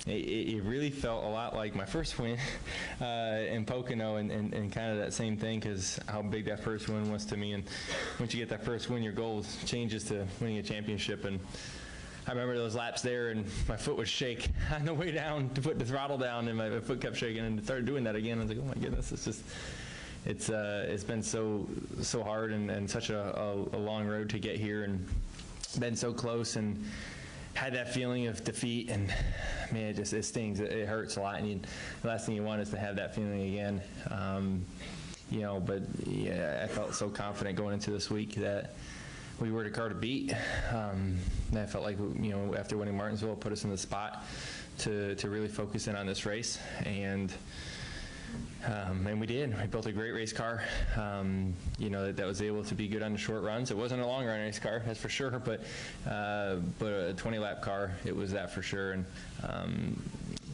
It really felt a lot like my first win in Pocono, and kind of that same thing, because how big that first win was to me. And once you get that first win, your goal changes to winning a championship. And I remember those laps there, and my foot would shake on the way down to put the throttle down, and my foot kept shaking, and started doing that again. I was like, oh my goodness, it's been so hard, and such a long road to get here, and been so close, and had that feeling of defeat, and man, it stings. It hurts a lot, and the last thing you want is to have that feeling again. But yeah, I felt so confident going into this week that we were the car to beat. I felt like, after winning Martinsville, it put us in the spot to really focus in on this race, and we did. We built a great race car, that was able to be good on the short runs. It wasn't a long run race car, that's for sure, but a 20-lap car, it was that for sure. And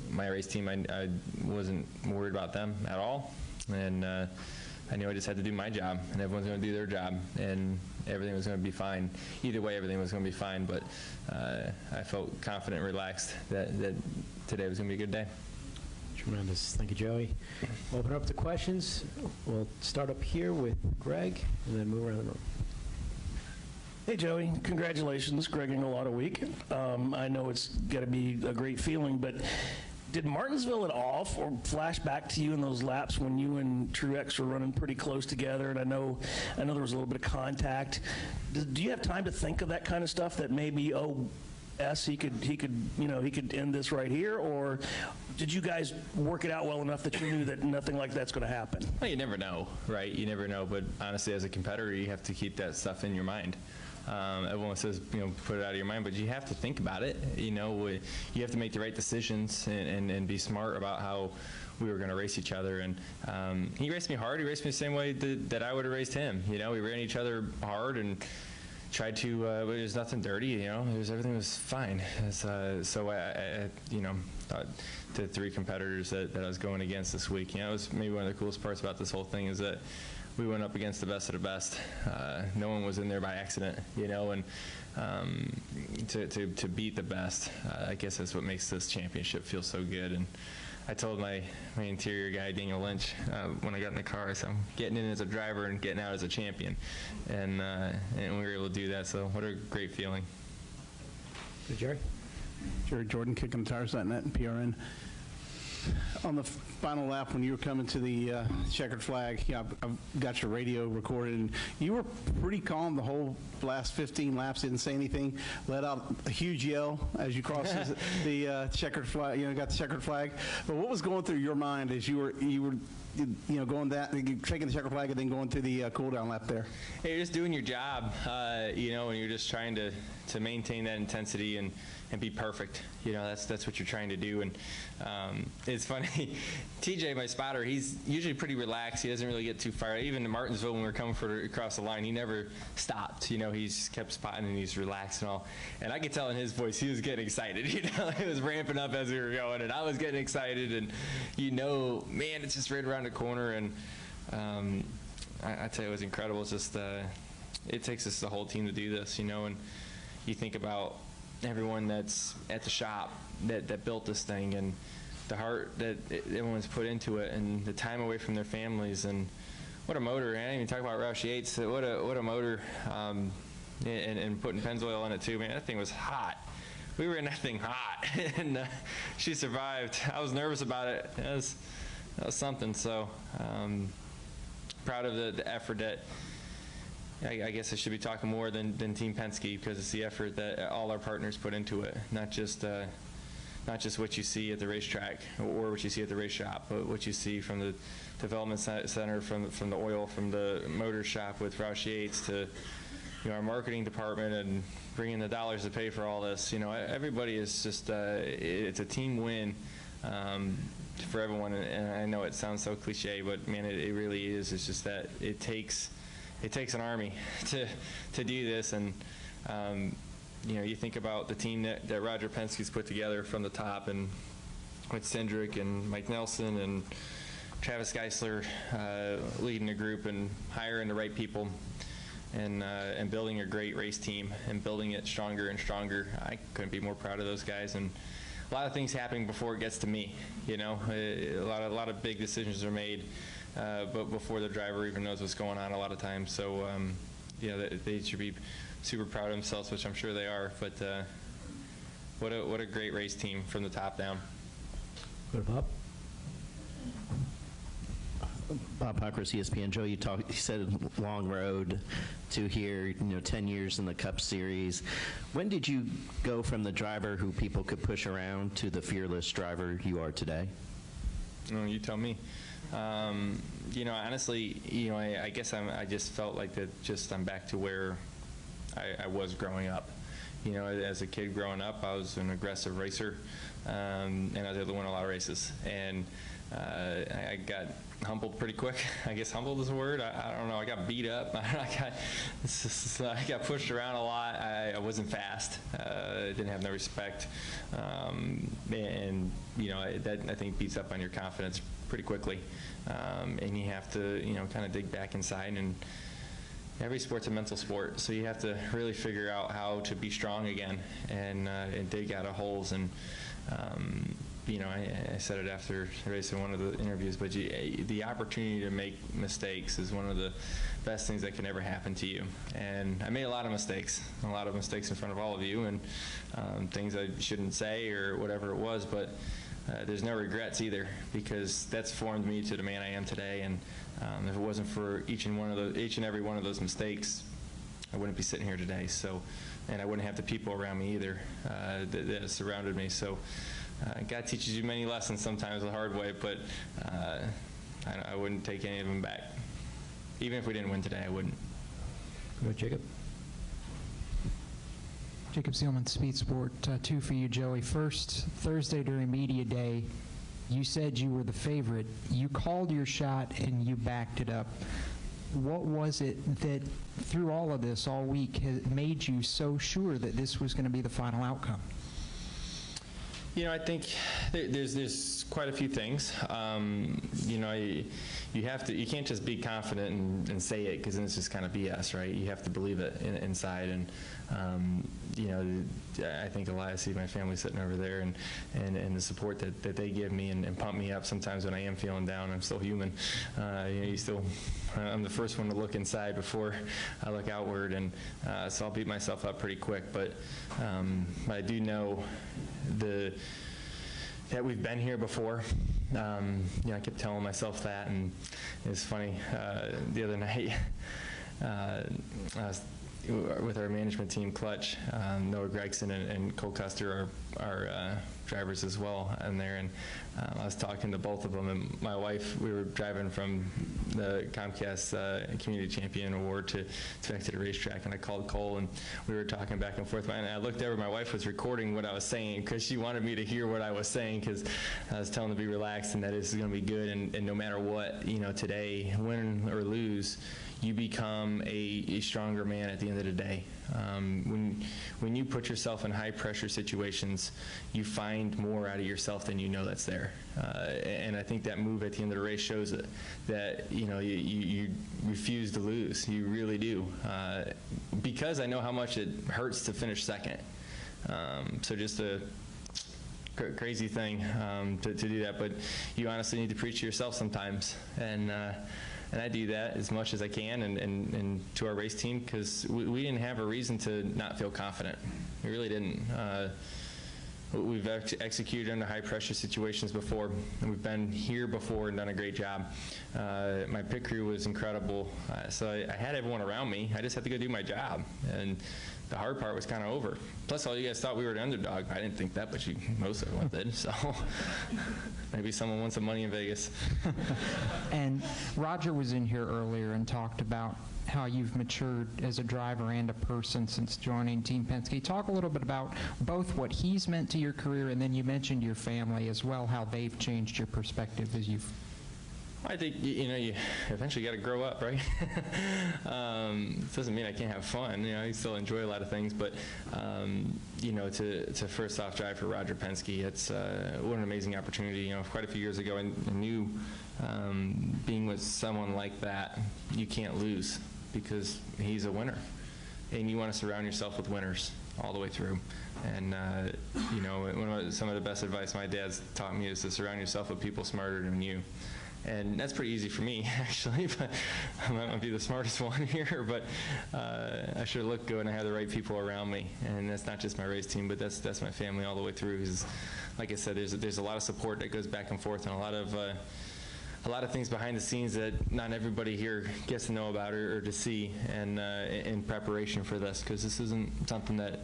my race team, I wasn't worried about them at all, and I knew I just had to do my job, and everyone's going to do their job, and everything was going to be fine. Either way, everything was going to be fine, but I felt confident and relaxed that today was going to be a good day. Tremendous. Thank you, Joey. We'll open up to questions. We'll start up here with Greg and then move around the room. Hey, Joey. Congratulations, Greg Ingolauda week. I know it's got to be a great feeling, but did Martinsville at all flash back to you in those laps when you and Truex were running pretty close together? And I know there was a little bit of contact. Do you have time to think of that kind of stuff, that maybe, he could end this right here, or did you guys work it out well enough that you knew that nothing like that's going to happen? Well, you never know, right? You never know, but honestly, as a competitor, you have to keep that stuff in your mind. Everyone says, put it out of your mind, but you have to think about it. You have to make the right decisions and be smart about how we were going to race each other. And he raced me hard. He raced me the same way that I would have raced him. We ran each other hard and tried to, but there's nothing dirty, everything was fine. So I thought the three competitors that I was going against this week, it was maybe one of the coolest parts about this whole thing is that we went up against the best of the best. No one was in there by accident, and to beat the best, I guess that's what makes this championship feel so good. And I told my interior guy, Daniel Lynch, when I got in the car, I said, I'm getting in as a driver and getting out as a champion. And we were able to do that, so what a great feeling. Jerry? Jerry Jordan, KickingTires.net and PRN. On the final lap, when you were coming to the checkered flag, I've got your radio recorded, and you were pretty calm the whole last 15 laps, didn't say anything, let out a huge yell as you crossed the checkered flag, got the checkered flag. But what was going through your mind as you were going taking the checkered flag and then going through the cool down lap there? Hey, you're just doing your job, and you're just trying to maintain that intensity and be perfect. That's what you're trying to do. And it's funny, TJ, my spotter, he's usually pretty relaxed. He doesn't really get too far. Even in Martinsville, when we were coming across the line, he never stopped. He's kept spotting and he's relaxed and all. And I could tell in his voice he was getting excited. It was ramping up as we were going, and I was getting excited. And man, it's just right around the corner. And I tell you, it was incredible. It's just it takes us the whole team to do this, and you think about everyone that's at the shop that built this thing, and the heart that everyone's put into it, and the time away from their families, and what a motor. And I didn't even talk about Roush Yates. What a motor, and putting Pennzoil on it too. Man, that thing was hot. We were in that thing hot, and she survived. I was nervous about it. That was something. So proud of the effort that. I guess I should be talking more than Team Penske, because it's the effort that all our partners put into it, not just what you see at the racetrack or what you see at the race shop, but what you see from the development center, from the oil, from the motor shop with Roush Yates, to our marketing department and bringing the dollars to pay for all this. Everybody is just it's a team win for everyone, and I know it sounds so cliche, but man, it really is. It's just that it takes an army to do this. And you think about the team that Roger Penske's put together from the top, and with Cindric and Mike Nelson and Travis Geisler leading the group and hiring the right people, and building a great race team and building it stronger and stronger. I couldn't be more proud of those guys. And a lot of things happening before it gets to me. You know, a lot of big decisions are made, but before the driver even knows what's going on a lot of times. So, you know, they should be super proud of themselves, which I'm sure they are. But what a great race team from the top down. Go to Bob. Bob Puckers, ESPN. Joe, you said long road to here, 10 years in the Cup Series. When did you go from the driver who people could push around to the fearless driver you are today? Oh, you tell me. Honestly, I guess I just felt like I'm back to where I was growing up. As a kid growing up, I was an aggressive racer, and I was able to win a lot of races. And I got humbled pretty quick. I guess humbled is a word. I don't know. I got beat up. I got pushed around a lot. I wasn't fast. Didn't have no respect. That I think beats up on your confidence pretty quickly. And you have to, kind of dig back inside. And every sport's a mental sport, so you have to really figure out how to be strong again and dig out of holes. And I said it after the race in one of the interviews, but the opportunity to make mistakes is one of the best things that can ever happen to you. And I made a lot of mistakes in front of all of you, and things I shouldn't say or whatever it was, but there's no regrets either, because that's formed me to the man I am today. And if it wasn't for each and every one of those mistakes, I wouldn't be sitting here today. So, and I wouldn't have the people around me either that surrounded me. So, God teaches you many lessons sometimes the hard way, but I wouldn't take any of them back. Even if we didn't win today, I wouldn't. Go ahead, Jacob. Jacob Seelman, Speed Sport. Two for you, Joey. First, Thursday during media day, you said you were the favorite. You called your shot and you backed it up. What was it that, through all of this all week, has made you so sure that this was going to be the final outcome? I think there's quite a few things. You can't just be confident and say it, because then it's just kind of BS, right? You have to believe it inside. And I think I see my family sitting over there, and the support that they give me and pump me up sometimes when I am feeling down. I'm still human. I'm the first one to look inside before I look outward, and so I'll beat myself up pretty quick. But I do know that we've been here before. I kept telling myself that, and it's funny. The other night, I was with our management team, Clutch, Noah Gregson and Cole Custer are drivers as well in there, and I was talking to both of them, and my wife, we were driving from the Comcast Community Champion Award back to the racetrack, and I called Cole, and we were talking back and forth, and I looked over, my wife was recording what I was saying, because she wanted me to hear what I was saying, because I was telling them to be relaxed and that this is going to be good, and no matter what, today, win or lose, you become a stronger man at the end of the day. When you put yourself in high pressure situations, you find more out of yourself than you know that's there. And I think that move at the end of the race shows that you refuse to lose. You really do. Because I know how much it hurts to finish second. So just a crazy thing to do that, but you honestly need to preach to yourself sometimes. And I do that as much as I can, and to our race team, because we didn't have a reason to not feel confident. We really didn't. We've executed under high-pressure situations before, and we've been here before and done a great job. My pit crew was incredible, so I had everyone around me. I just had to go do my job, and the hard part was kind of over. Plus, all you guys thought we were the underdog. I didn't think that, but most everyone did, so maybe someone won some money in Vegas. And Roger was in here earlier and talked about how you've matured as a driver and a person since joining Team Penske. Talk a little bit about both what he's meant to your career, and then you mentioned your family as well, how they've changed your perspective as you've... I think, you eventually got to grow up, right? It doesn't mean I can't have fun. I still enjoy a lot of things, but, to first off drive for Roger Penske, it's what an amazing opportunity. Quite a few years ago, I knew being with someone like that, you can't lose, because he's a winner. And you want to surround yourself with winners. all the way through. And, you know, some of the best advice my dad's taught me is to surround yourself with people smarter than you. And that's pretty easy for me, actually, but I might not be the smartest one here, but I sure look good and I have the right people around me. And that's not just my race team, but that's my family all the way through. Because, like I said, there's a lot of support that goes back and forth, and a lot of things behind the scenes that not everybody here gets to know about or to see, and in preparation for this, because this isn't something that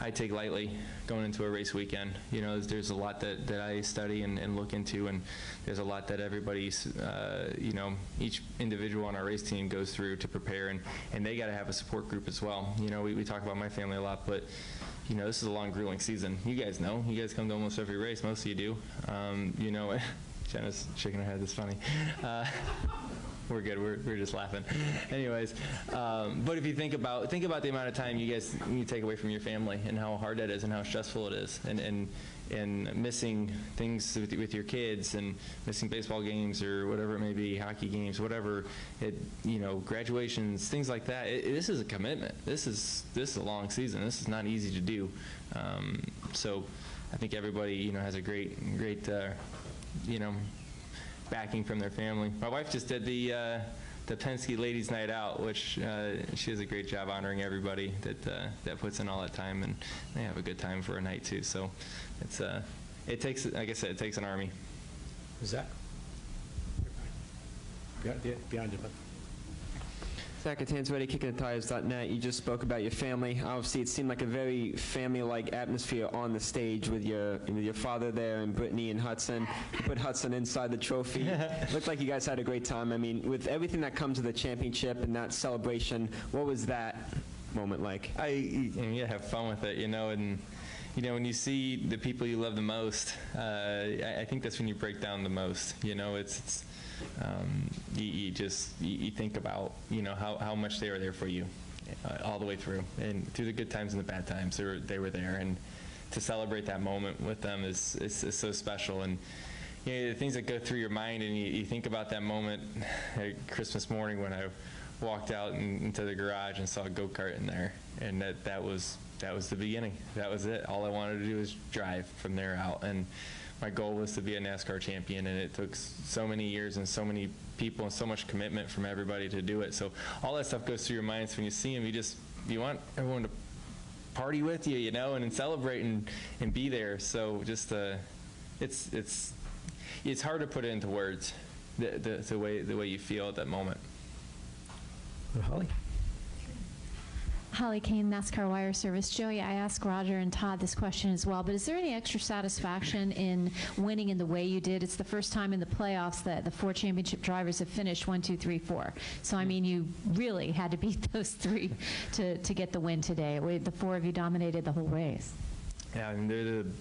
I take lightly going into a race weekend. You know, there's a lot that I study and look into, and there's a lot that everybody's, you know, each individual on our race team goes through to prepare, and they got to have a support group as well. You know, we talk about my family a lot, but you know, this is a long, grueling season. You guys know. You guys come to almost every race. Most of you do. You know, Jenna's shaking her head. That's funny. We're good. We're just laughing. Anyways, but if you think about the amount of time you take away from your family and how hard that is and how stressful it is, and missing things with your kids and missing baseball games or whatever it may be, hockey games, whatever, you know, graduations, things like that. This is a commitment. This is a long season. This is not easy to do. So I think everybody, you know, has a great you know, backing from their family. My wife just did the Penske Ladies Night Out, which she does a great job honoring everybody that puts in all that time, and they have a good time for a night too. So it takes, like I said, it takes an army. Zach? Behind you, bud. Zach Atanswetti, KickingTheTires.net. You just spoke about your family. Obviously, it seemed like a very family-like atmosphere on the stage with your father there and Brittany and Hudson. You put Hudson inside the trophy. Looked like you guys had a great time. I mean, with everything that comes with the championship and that celebration, what was that moment like? You have fun with it, you know, and you know, when you see the people you love the most, I think that's when you break down the most. You know, it's you think about, you know, how much they were there for you all the way through, and through the good times and the bad times they were there, and to celebrate that moment with them is so special. And you know, the things that go through your mind, and you think about that moment Christmas morning when I walked out into the garage and saw a go-kart in there, and that was the beginning. That was it. All I wanted to do was drive from there out, and my goal was to be a NASCAR champion, and it took so many years and so many people and so much commitment from everybody to do it. So all that stuff goes through your minds when you see them. You want everyone to party with you, you know, and celebrate and be there. So just it's hard to put it into words, the way you feel at that moment. Holly? Holly Kane, NASCAR Wire Service. Joey, I asked Roger and Todd this question as well, but is there any extra satisfaction in winning in the way you did? It's the first time in the playoffs that the 4 championship drivers have finished 1, 2, 3, 4. So, I mean, you really had to beat those 3 to get the win today. The 4 of you dominated the whole race. Yeah, I mean,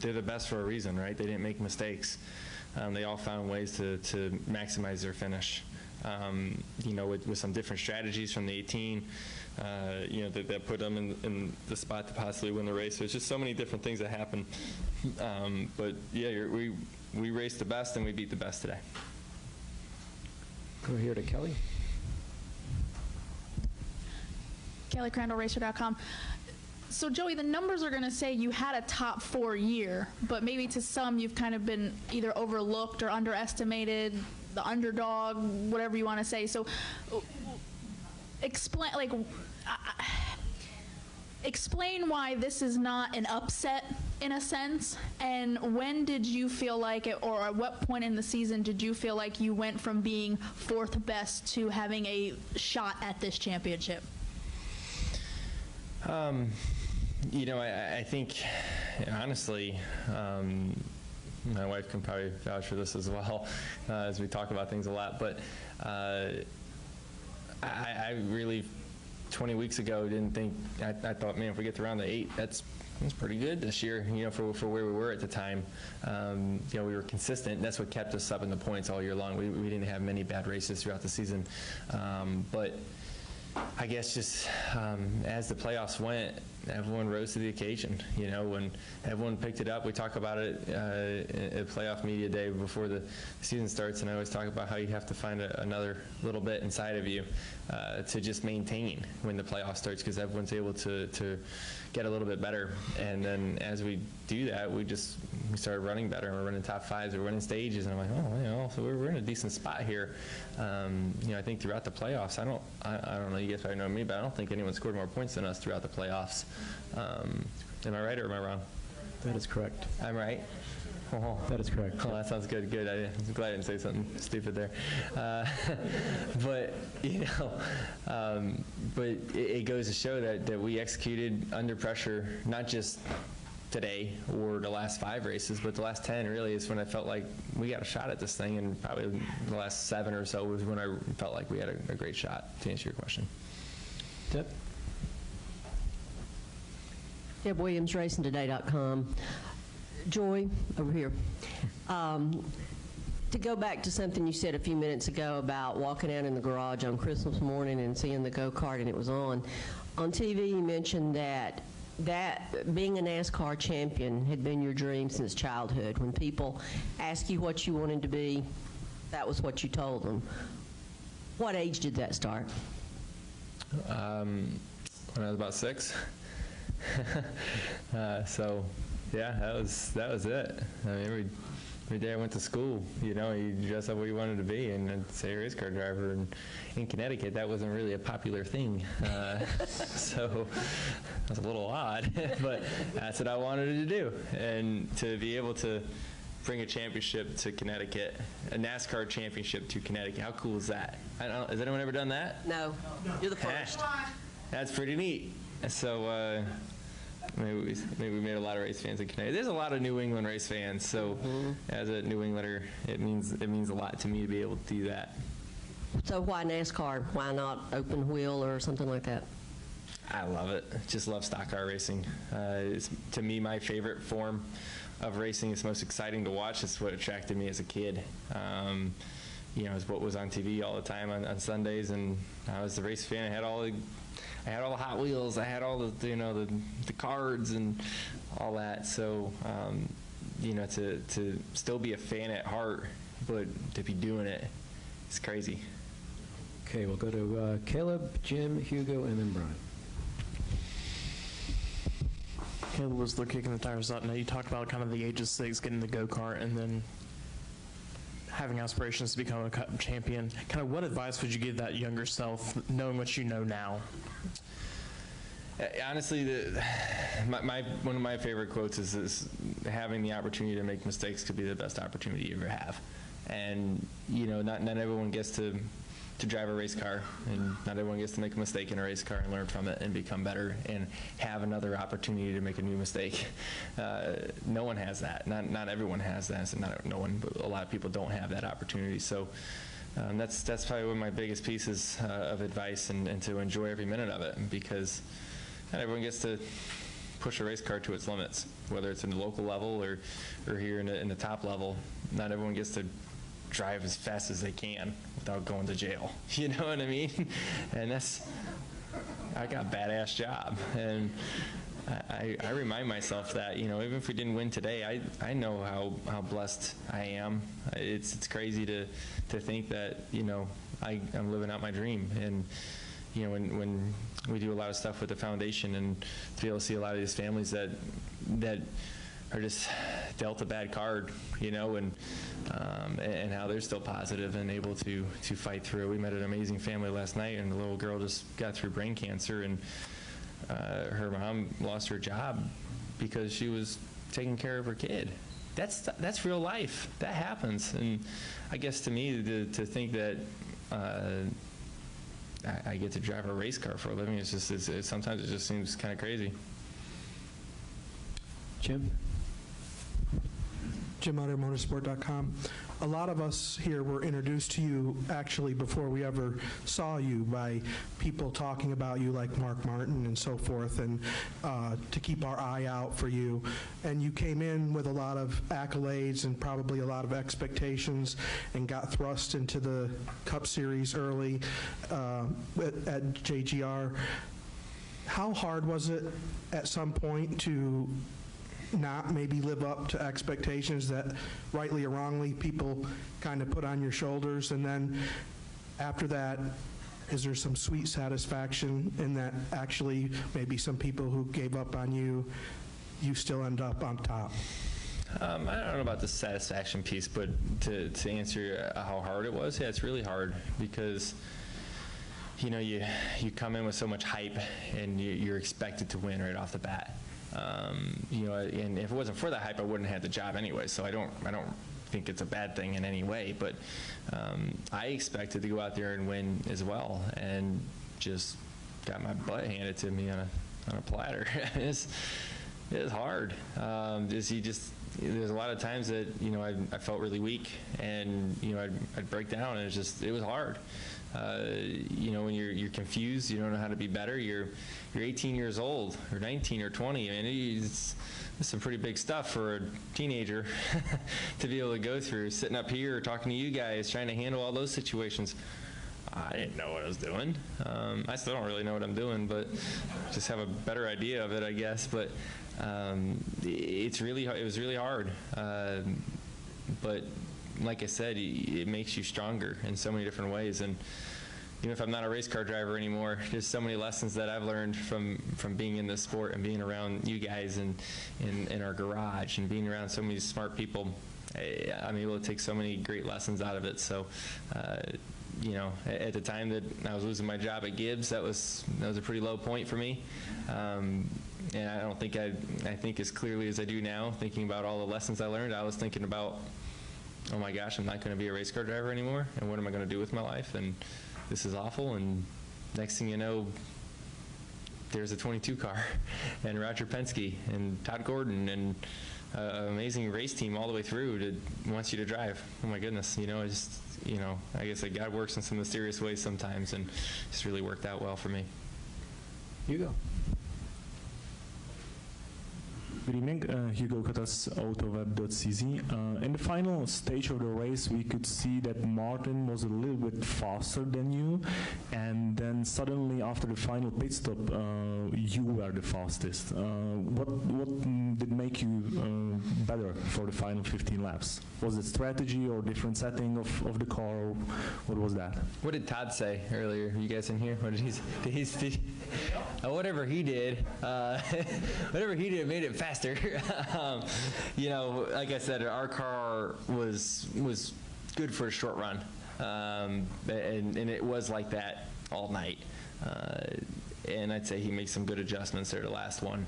they're the best for a reason, right? They didn't make mistakes. They all found ways to maximize their finish. You know, with some different strategies from the 18, you know, that put them in the spot to possibly win the race. There's just so many different things that happen. But yeah, we raced the best and we beat the best today. Go here to Kelly. Kelly Crandall, Racer.com. So, Joey, the numbers are going to say you had a top 4 year, but maybe to some you've kind of been either overlooked or underestimated, the underdog, whatever you want to say. So, explain why this is not an upset in a sense, and when did you feel like it, or at what point in the season did you feel like you went from being 4th best to having a shot at this championship? You know, I think, honestly, my wife can probably vouch for this as well, as we talk about things a lot, but I really, 20 weeks ago, didn't think, I thought, man, if we get to round the 8, that's pretty good this year, you know, for where we were at the time. You know, we were consistent. That's what kept us up in the points all year long. We didn't have many bad races throughout the season. But I guess just as the playoffs went, everyone rose to the occasion. You know, when everyone picked it up, we talk about it at playoff media day before the season starts, and I always talk about how you have to find another little bit inside of you to just maintain when the playoff starts, because everyone's able to get a little bit better. And then as we do that, we started running better, and we're running top fives, we're winning stages, and I'm like, oh, you know, so we're in a decent spot here. You know, I think throughout the playoffs, I don't know, you guys probably know me, but I don't think anyone scored more points than us throughout the playoffs. Am I right or am I wrong? That is correct. I'm right? Oh, That is correct. oh, that sounds good. Good. I'm glad I didn't say something stupid there. But, you know, but it goes to show that we executed under pressure, not just today or the last 5 races, but the last 10 really is when I felt like we got a shot at this thing, and probably the last 7 or so was when I felt like we had a great shot, to answer your question. Deb? Deb Williams, RacingToday.com. Joy, over here. To go back to something you said a few minutes ago about walking out in the garage on Christmas morning and seeing the go-kart and it was on. On TV, you mentioned that being a NASCAR champion had been your dream since childhood. When people ask you what you wanted to be, that was what you told them. What age did that start? When I was about 6. So, yeah, that was it. I mean, every day I went to school, you know, you dress up what you wanted to be, and I'd say a race car driver. And in Connecticut, that wasn't really a popular thing. So it was a little odd, but that's what I wanted to do. And to be able to bring a championship to Connecticut, a NASCAR championship to Connecticut, how cool is that? Has anyone ever done that? No. You're the first. That's pretty neat. So maybe we made a lot of race fans in Connecticut. There's a lot of New England race fans, so as a New Englander, it means a lot to me to be able to do that. So why NASCAR? Why not open wheel or something like that? I love it. Just love stock car racing. It's, to me, my favorite form of racing. It's most exciting to watch. It's what attracted me as a kid. You know, it's what was on TV all the time on Sundays, and I was the race fan. I had all the Hot Wheels. I had all the, you know, the cards and all that. So, you know, to still be a fan at heart, but to be doing it, it's crazy. Okay, we'll go to Caleb, Jim, Hugo, and then Brian. Caleb was the kicking the tires up. Now you talked about kind of the age of 6, getting the go-kart, and then having aspirations to become a cup champion. Kind of what advice would you give that younger self, knowing what you know now? Honestly, one of my favorite quotes is having the opportunity to make mistakes could be the best opportunity you ever have. And, you know, not everyone gets to drive a race car, and not everyone gets to make a mistake in a race car and learn from it and become better and have another opportunity to make a new mistake. No one has that. Not everyone has that. So not no one, but a lot of people don't have that opportunity. So that's probably one of my biggest pieces of advice, and to enjoy every minute of it, because not everyone gets to push a race car to its limits, whether it's in the local level or here in the top level. Not everyone gets to drive as fast as they can without going to jail. You know what I mean? And I got a badass job. And I remind myself that, you know, even if we didn't win today, I know how blessed I am. It's crazy to think that, you know, I'm living out my dream. And, you know, when we do a lot of stuff with the foundation, and to be able to see a lot of these families that are just dealt a bad card, you know, and how they're still positive and able to fight through. We met an amazing family last night, and the little girl just got through brain cancer, and her mom lost her job because she was taking care of her kid. That's real life. That happens. And I guess to me, to think that I get to drive a race car for a living, sometimes it just seems kind of crazy. Jim? Jim Utter, motorsport.com. A lot of us here were introduced to you actually before we ever saw you by people talking about you like Mark Martin and so forth, and to keep our eye out for you. And you came in with a lot of accolades and probably a lot of expectations, and got thrust into the Cup Series early at JGR. how hard was it at some point to not maybe live up to expectations that rightly or wrongly people kind of put on your shoulders? And then after that, is there some sweet satisfaction in that actually maybe some people who gave up on you, you still end up on top? I don't know about the satisfaction piece, but to answer how hard it was, yeah, it's really hard because, you know, you come in with so much hype and you're expected to win right off the bat. You know, and if it wasn't for that hype, I wouldn't have had the job anyway. So I don't think it's a bad thing in any way. But I expected to go out there and win as well, and just got my butt handed to me on a platter. It was hard. There's a lot of times that, you know, I felt really weak, and, you know, I'd break down, and it was hard. You know, when you're confused, you don't know how to be better. You're 18 years old, or 19 or 20. I mean, it's some pretty big stuff for a teenager to be able to go through. Sitting up here, talking to you guys, trying to handle all those situations. I didn't know what I was doing. I still don't really know what I'm doing, but just have a better idea of it, I guess. But it was really hard. But like I said, it makes you stronger in so many different ways. And even if I'm not a race car driver anymore, there's so many lessons that I've learned from being in this sport and being around you guys and in our garage and being around so many smart people. I'm able to take so many great lessons out of it. So, you know, at the time that I was losing my job at Gibbs, that was a pretty low point for me. And I don't think I think as clearly as I do now, thinking about all the lessons I learned. I was thinking about, oh my gosh, I'm not going to be a race car driver anymore, and what am I going to do with my life? And this is awful. And next thing you know, there's a 22 car, and Roger Penske, and Todd Gordon, and an amazing race team all the way through wants you to drive. Oh my goodness, you know, I guess that God works in some mysterious ways sometimes, and it's really worked out well for me. Hugo. Good evening, Hugo Katas, AutoWeb.cz. In the final stage of the race, we could see that Martin was a little bit faster than you, and then suddenly after the final pit stop, you were the fastest. What did make you better for the final 15 laps? Was it strategy or different setting of the car, or what was that? What did Todd say earlier? You guys in here? What did he say? Whatever he did, made it faster. You know, like I said, our car was good for a short run, and it was like that all night. And I'd say he made some good adjustments there, the last one,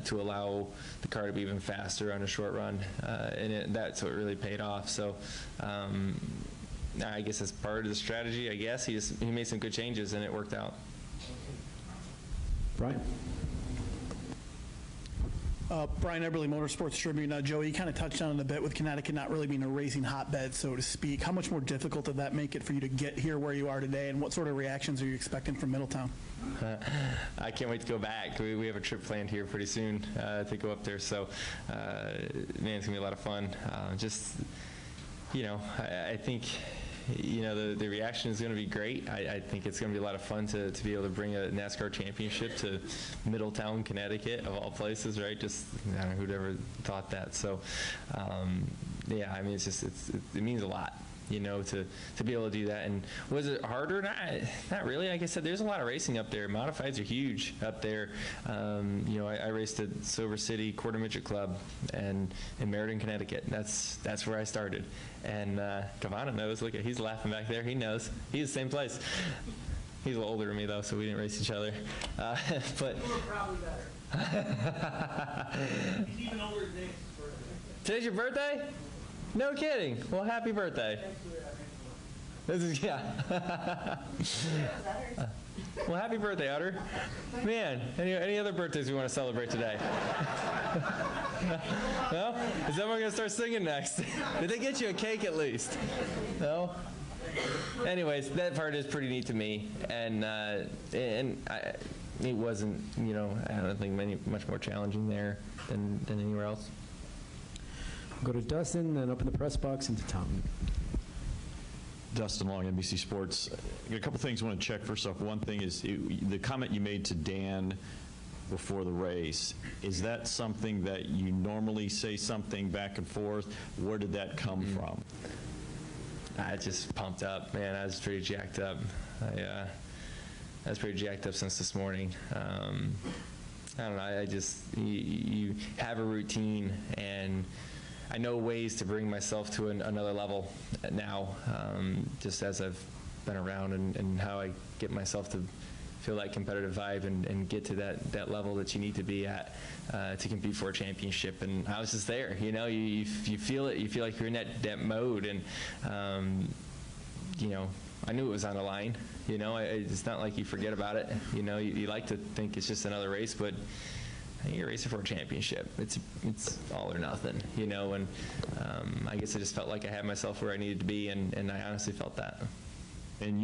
to allow the car to be even faster on a short run, and that's what really paid off. So I guess that's part of the strategy. I guess he made some good changes, and it worked out. Brian. Brian Eberly, Motorsports Tribune. Now, Joey, you kind of touched on it a bit with Connecticut not really being a racing hotbed, so to speak. How much more difficult did that make it for you to get here where you are today, and what sort of reactions are you expecting from Middletown? I can't wait to go back. We have a trip planned here pretty soon to go up there, so man, it's going to be a lot of fun. Just, you know, I think, you know, the reaction is going to be great. I think it's going to be a lot of fun to be able to bring a NASCAR championship to Middletown, Connecticut, of all places, right? Just, I don't know who'd ever thought that. So, yeah, I mean, it means a lot, you know, to be able to do that. And was it harder? Not really. Like I said, there's a lot of racing up there. Modifieds are huge up there. You know, I raced at Silver City Quarter Midget Club and in Meriden, Connecticut. That's where I started. And Cavana knows. Look, he's laughing back there. He knows. He's the same place. He's a little older than me, though, so we didn't race each other. But you were probably better. He's even older than today's your birthday? No kidding. Well, happy birthday. This is, yeah. Well, happy birthday, Utter. Man, any other birthdays we want to celebrate today? No? Is someone going to start singing next? Did they get you a cake at least? No? Anyways, that part is pretty neat to me. And it wasn't, you know, I don't think much more challenging there than anywhere else. Go to Dustin, then open the press box into Tom. Dustin Long, NBC Sports. I got a couple things I want to check. First off, one thing is the comment you made to Dan before the race. Is that something that you normally say something back and forth? Where did that come from? I just pumped up, man. I was pretty jacked up. I was pretty jacked up since this morning. I don't know. I just you have a routine, and I know ways to bring myself to another level now. Just as I've been around and how I get myself to feel that competitive vibe and get to that level that you need to be at to compete for a championship. And I was just there, you feel it. You feel like you're in that mode. And, I knew it was on the line. It's not like you forget about it. You like to think it's just another race, but you're racing for a championship. It's all or nothing, and I guess I just felt like I had myself where I needed to be, and I honestly felt that. And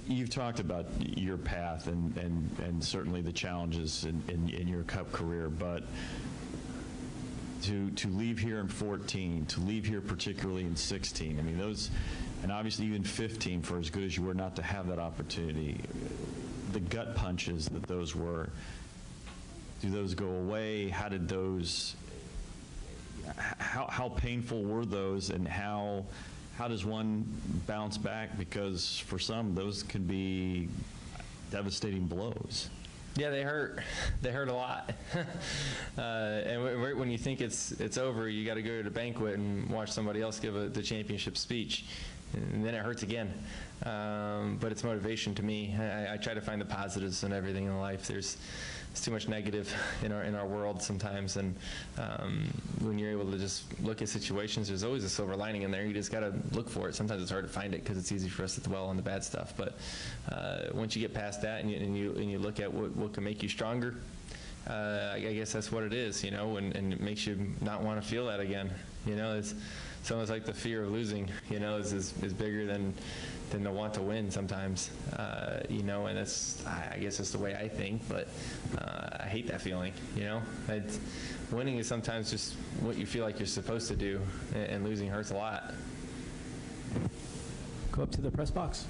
you've talked about your path and certainly the challenges in your Cup career, but to leave here in 14, to leave here particularly in 16, I mean, those, and obviously even 15, for as good as you were, not to have that opportunity, the gut punches that those were, do those go away? How did those, how painful were those, and how does one bounce back? Because for some, those can be devastating blows. Yeah, they hurt. They hurt a lot. And right when you think it's over, you got to go to the banquet and watch somebody else give the championship speech, and then it hurts again. But it's motivation to me. I try to find the positives in everything in life. There's too much negative in our world sometimes, and when you're able to just look at situations, there's always a silver lining in there. You just got to look for it. Sometimes it's hard to find it because it's easy for us to dwell on the bad stuff. But once you get past that and you look at what can make you stronger, I guess that's what it is, and it makes you not want to feel that again. It's almost like the fear of losing, is bigger than the want to win sometimes, and that's, I guess that's the way I think, but I hate that feeling, winning is sometimes just what you feel like you're supposed to do, and losing hurts a lot. Go up to the press box.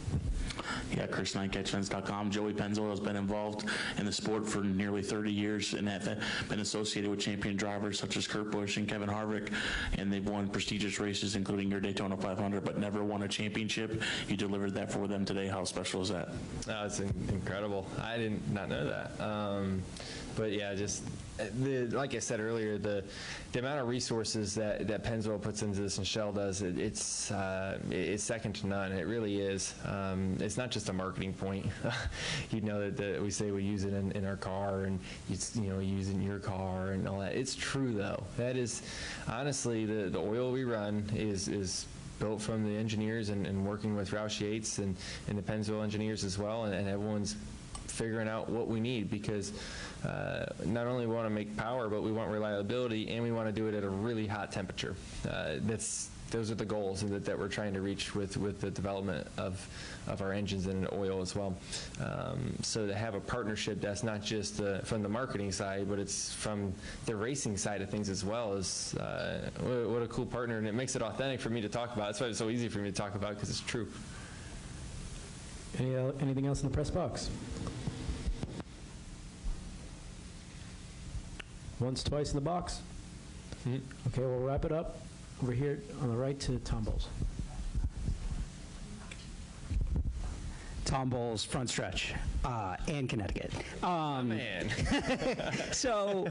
Yeah, Chris Knight, CatchFence.com. Joey Pennzoil has been involved in the sport for nearly 30 years and have been associated with champion drivers such as Kurt Busch and Kevin Harvick, and they've won prestigious races, including your Daytona 500, but never won a championship. You delivered that for them today. How special is that? Oh, it's incredible. I did not know that. But yeah, just like I said earlier, the amount of resources that Pennzoil puts into this and Shell does, it's second to none. It really is. It's not just a marketing point. You know that we say we use it in our car, and use it in your car and all that. It's true though. That is honestly the oil we run is built from the engineers and working with Roush Yates and the Pennzoil engineers as well, and everyone's figuring out what we need, because not only we want to make power, but we want reliability, and we want to do it at a really hot temperature. Those are the goals that we're trying to reach with the development of our engines and oil as well. So to have a partnership that's not just from the marketing side, but it's from the racing side of things as well, is what a cool partner, and it makes it authentic for me to talk about. That's why it's so easy for me to talk about, because it's true. Anything else in the press box? Once, twice in the box? Mm-hmm. Okay, we'll wrap it up. Over here on the right to Tom Bowles. Tom Bowles, front stretch, and Connecticut. Man. So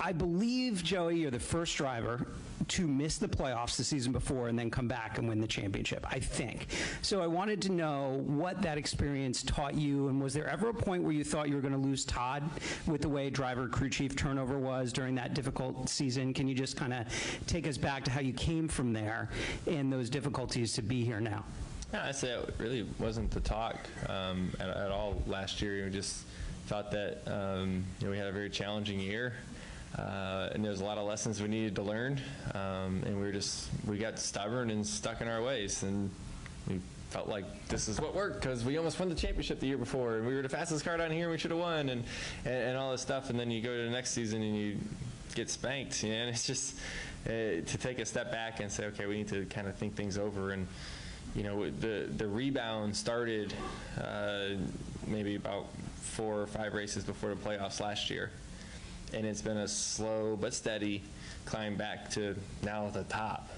I believe, Joey, you're the first driver to miss the playoffs the season before and then come back and win the championship, I think. So I wanted to know what that experience taught you, and was there ever a point where you thought you were going to lose Todd with the way driver crew chief turnover was during that difficult season? Can you just kind of take us back to how you came from there and those difficulties to be here now? Yeah, I'd say it really wasn't the talk at all last year. We just thought that we had a very challenging year, and there was a lot of lessons we needed to learn, and we got stubborn and stuck in our ways, and we felt like this is what worked because we almost won the championship the year before, and we were the fastest car down here, and we should have won, and all this stuff, and then you go to the next season and you get spanked, and it's just to take a step back and say, okay, we need to kind of think things over. And the rebound started maybe about 4 or 5 races before the playoffs last year, and it's been a slow but steady climb back to now the top.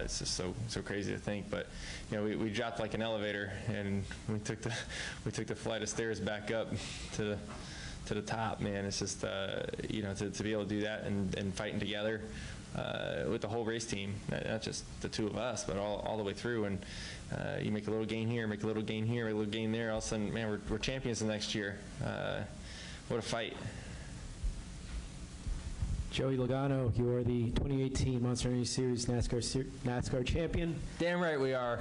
It's just so crazy to think, but we dropped like an elevator, and we took the flight of stairs back up to the top. Man, it's just to be able to do that and fighting together with the whole race team, not just the 2 of us, but all the way through. And you make a little gain here, make a little gain here, make a little gain there. All of a sudden, man, we're champions the next year. What a fight! Joey Logano, you are the 2018 Monster Energy Series NASCAR champion. Damn right we are.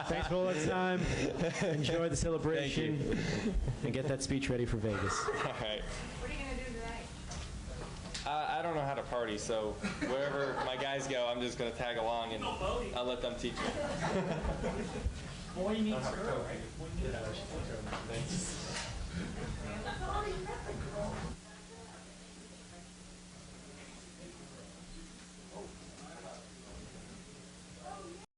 Thanks for all that time. Enjoy the celebration. And get that speech ready for Vegas. All right. What are you going to do tonight? I don't know how to party, so wherever my guys go, I'm just going to tag along, and I'll let them teach me. All you need is Thanks.